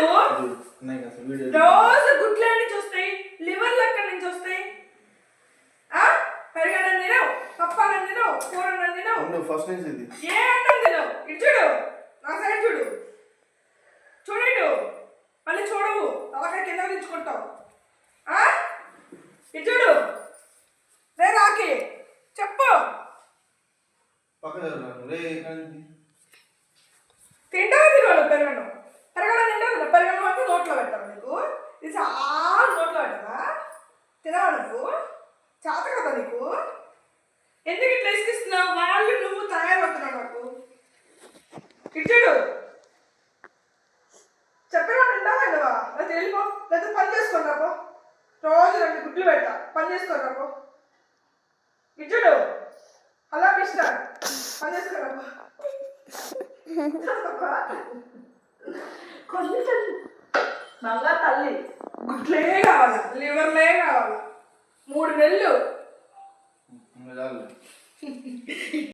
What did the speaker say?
రోజు గుడ్లు నుంచి వస్తాయి, లివర్లు ఎక్కడి నుంచి వస్తాయి? పెరగడం తినవు, పప్పానం తినవు, కూరనం తినవు, ఫస్ట్ నుంచి ఏ అన్నం తినవు. ఇటు చూడు, నా సైడ్ చూడు, చూడు మళ్ళీ చూడవు, తలకాయ కింద దించుకుంటావు. ఇటు చూడు, రే రాకి చెప్పు. తింటావు తినవాడు పెరగడం, పెరగడం తింటావు, పెరగడం అంటే నోట్లో పెట్టావు. నీకు ఇది చాలా నోట్లో పెట్టదా? తినవా నువ్వు? చేత కదా నీకు? ఎందుకు ఇట్లా ఇసుకిస్తున్నావు? వాళ్ళు నువ్వు తయారవుతున్నావు నాకు. ఇచ్చాడు చెప్పేవా నిండా వెళ్ళవా? లేదా వెళ్ళిపో, లేదా పని చేసుకొని రాపో. రోజు 2 గుడ్లు పెట్టా, పని చేసుకొని రాపో. ఇచ్చాడు అలా మిస్టర్ పని చేసుకొని రాపో. మళ్ళా తల్లి గుడ్లే కావాలా, లివర్లే కావాలా. 3 నెలలు